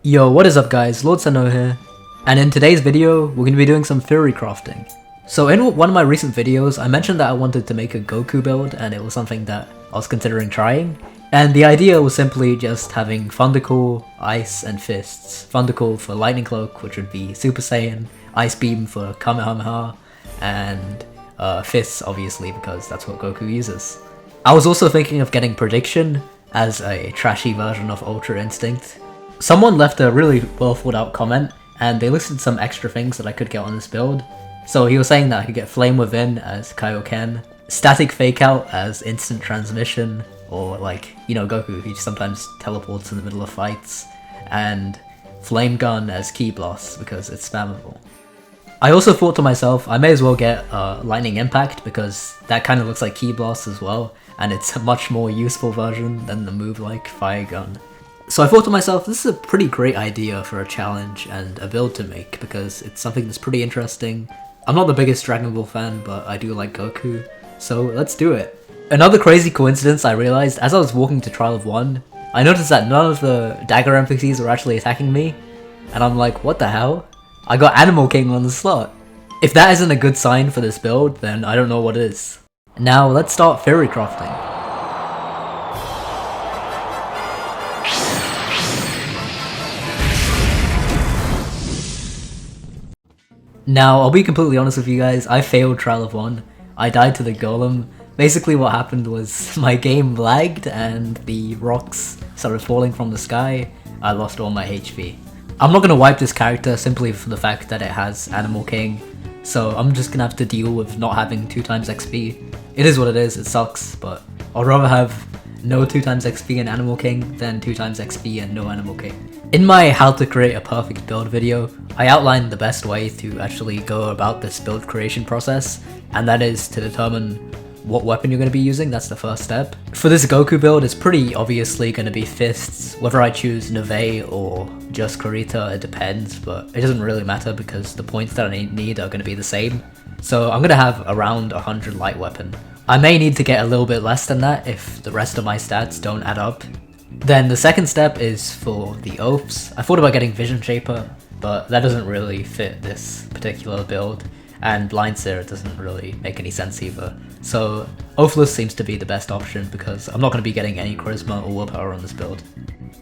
Yo, what is up guys, Lord Sano here, and in today's video, we're going to be doing some Theorycrafting. So in one of my recent videos, I mentioned that I wanted to make a Goku build, and it was something that I was considering trying. And the idea was simply just having Thunderclaw, Ice, and Fists. Thunderclaw for Lightning Cloak, which would be Super Saiyan, Ice Beam for Kamehameha, and Fists obviously because that's what Goku uses. I was also thinking of getting Prediction as a trashy version of Ultra Instinct. Someone left a really well thought out comment, and they listed some extra things that I could get on this build. So he was saying that I could get Flame Within as Kaioken, Static Fake Out as Instant Transmission, or like, you know, Goku, he sometimes teleports in the middle of fights, and Flame Gun as Ki Blast because it's spammable. I also thought to myself, I may as well get Lightning Impact because that kind of looks like Ki Blast as well, and it's a much more useful version than the move like Fire Gun. So I thought to myself, this is a pretty great idea for a challenge and a build to make because it's something that's pretty interesting. I'm not the biggest Dragon Ball fan, but I do like Goku, so let's do it. Another crazy coincidence I realized as I was walking to Trial of 1, I noticed that none of the dagger NPCs were actually attacking me, and I'm like, what the hell? I got Animal King on the slot. If that isn't a good sign for this build, then I don't know what is. Now let's start Theorycrafting. Now, I'll be completely honest with you guys, I failed Trial of 1. I died to the Golem. Basically what happened was my game lagged and the rocks started falling from the sky. I lost all my HP. I'm not going to wipe this character simply for the fact that it has Animal King, so I'm just going to have to deal with not having 2x XP. It is what it is, it sucks, but I'd rather have no 2x XP and Animal King than 2x XP and no Animal King. In my how to create a perfect build video, I outlined the best way to actually go about this build creation process, and that is to determine what weapon you're going to be using. That's the first step. For this Goku build, it's pretty obviously going to be Fists. Whether I choose Neve or just Kurita, it depends, but it doesn't really matter because the points that I need are going to be the same. So I'm going to have around 100 light weapon. I may need to get a little bit less than that if the rest of my stats don't add up. Then the second step is for the oaths. I thought about getting Vision Shaper, but that doesn't really fit this particular build, and Blind Seer doesn't really make any sense either. So Oathless seems to be the best option because I'm not going to be getting any Charisma or Willpower on this build.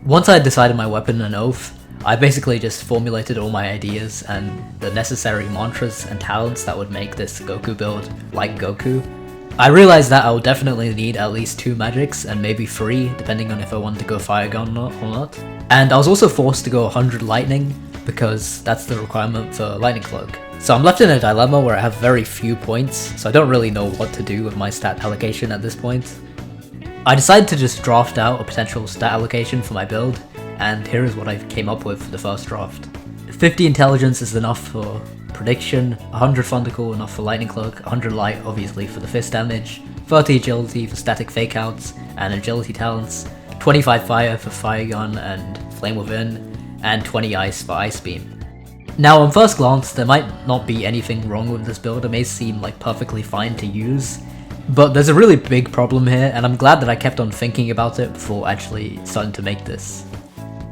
Once I had decided my weapon and oath, I basically just formulated all my ideas and the necessary mantras and talents that would make this Goku build like Goku. I realized that I will definitely need at least 2 magics and maybe 3 depending on if I wanted to go Fire Gun or not. And I was also forced to go 100 Lightning because that's the requirement for Lightning Cloak. So I'm left in a dilemma where I have very few points, so I don't really know what to do with my stat allocation at this point. I decided to just draft out a potential stat allocation for my build, and here is what I came up with for the first draft. 50 Intelligence is enough for Prediction, 100 Thunderclaw enough for Lightning Cloak, 100 Light obviously for the Fist damage, 30 Agility for Static Fake Outs and Agility talents, 25 Fire for Fire Gun and Flame Within, and 20 Ice for Ice Beam. Now on first glance there might not be anything wrong with this build, it may seem like perfectly fine to use, but there's a really big problem here and I'm glad that I kept on thinking about it before actually starting to make this.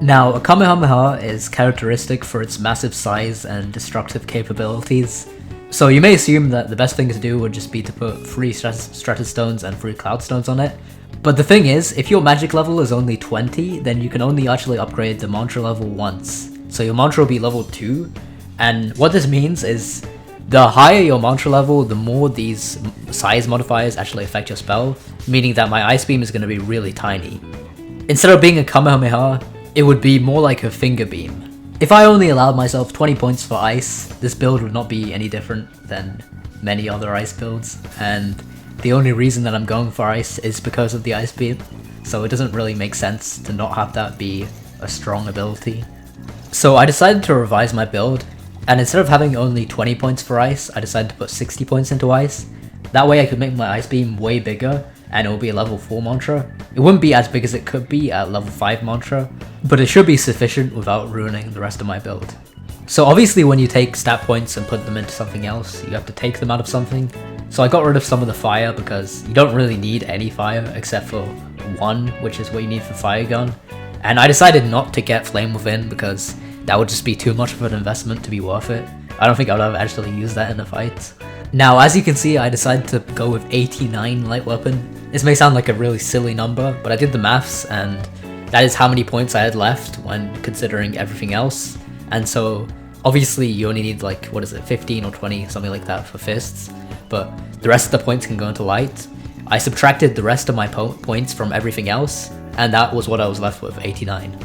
Now, a Kamehameha is characteristic for its massive size and destructive capabilities, so you may assume that the best thing to do would just be to put 3 Stratus Stones and 3 Cloud Stones on it. But the thing is, if your magic level is only 20, then you can only actually upgrade the mantra level once. So your mantra will be level 2, and what this means is the higher your mantra level, the more these size modifiers actually affect your spell, meaning that my Ice Beam is going to be really tiny. Instead of being a Kamehameha, it would be more like a Finger Beam. If I only allowed myself 20 points for Ice, this build would not be any different than many other Ice builds, and the only reason that I'm going for Ice is because of the Ice Beam, so it doesn't really make sense to not have that be a strong ability. So I decided to revise my build, and instead of having only 20 points for Ice, I decided to put 60 points into Ice. That way I could make my Ice Beam way bigger, and it will be a level 4 mantra. It wouldn't be as big as it could be at level 5 mantra, but it should be sufficient without ruining the rest of my build. So obviously when you take stat points and put them into something else, you have to take them out of something. So I got rid of some of the fire because you don't really need any fire except for 1, which is what you need for Fire Gun. And I decided not to get Flame Within because that would just be too much of an investment to be worth it. I don't think I would have actually used that in a fight. Now, as you can see, I decided to go with 89 light weapon. This may sound like a really silly number, but I did the maths and that is how many points I had left when considering everything else. And so obviously you only need like, 15 or 20, something like that for fists, but the rest of the points can go into light. I subtracted the rest of my points from everything else, and that was what I was left with, 89.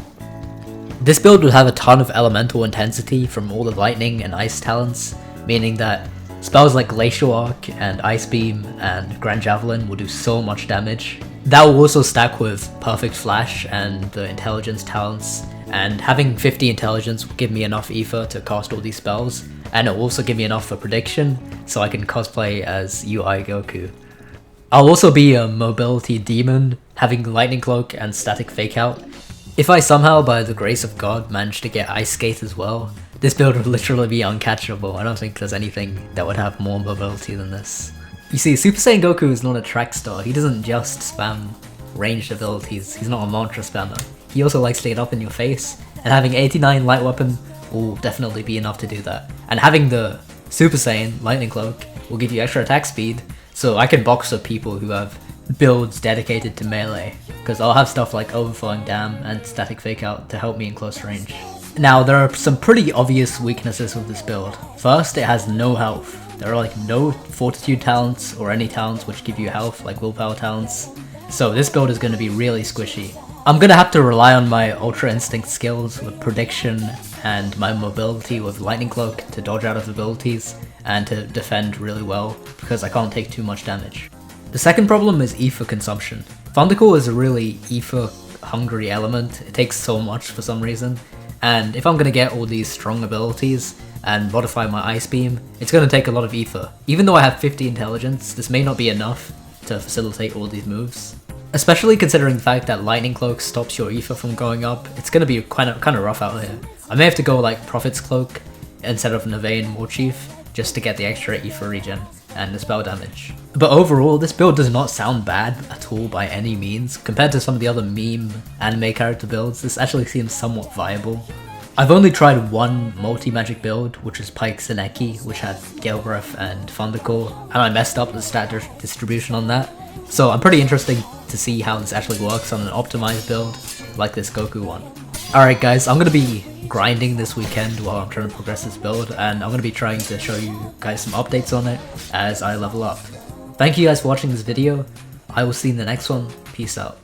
This build would have a ton of elemental intensity from all the lightning and ice talents, meaning that spells like Glacial Arc and Ice Beam and Grand Javelin will do so much damage. That will also stack with Perfect Flash and the intelligence talents, and having 50 intelligence will give me enough ether to cast all these spells, and it will also give me enough for prediction, so I can cosplay as UI Goku. I'll also be a mobility demon, having lightning cloak and static fake out. If I somehow, by the grace of God, manage to get ice skate as well, this build would literally be uncatchable. I don't think there's anything that would have more mobility than this. You see, Super Saiyan Goku is not a track star. He doesn't just spam ranged abilities. He's not a mantra spammer. He also likes to get up in your face, and having 89 light weapon will definitely be enough to do that. And having the Super Saiyan lightning cloak will give you extra attack speed, so I can box up people who have builds dedicated to melee, because I'll have stuff like Overflowing Dam and Static Fake Out to help me in close range. Now, there are some pretty obvious weaknesses with this build. First, it has no health. There are like no fortitude talents or any talents which give you health, like willpower talents, so this build is going to be really squishy. I'm going to have to rely on my Ultra Instinct skills with prediction and my mobility with Lightning Cloak to dodge out of abilities and to defend really well, because I can't take too much damage. The second problem is ether consumption. Thundercore is a really ether hungry element. It takes so much for some reason, and if I'm going to get all these strong abilities and modify my Ice Beam, it's going to take a lot of ether. Even though I have 50 intelligence, this may not be enough to facilitate all these moves. Especially considering the fact that Lightning Cloak stops your ether from going up, it's going to be kind of rough out here. I may have to go like Prophet's Cloak instead of Nevaeh War Chief just to get the extra ether regen and the spell damage. But overall, this build does not sound bad at all by any means. Compared to some of the other meme anime character builds, this actually seems somewhat viable. I've only tried one multi-magic build, which is Pike Seneki, which had Gale Breath and Thundercore, and I messed up the stat distribution on that. So I'm pretty interested to see how this actually works on an optimized build like this Goku one. Alright guys, I'm going to be grinding this weekend while I'm trying to progress this build, and I'm going to be trying to show you guys some updates on it as I level up. Thank you guys for watching this video. I will see you in the next one. Peace out.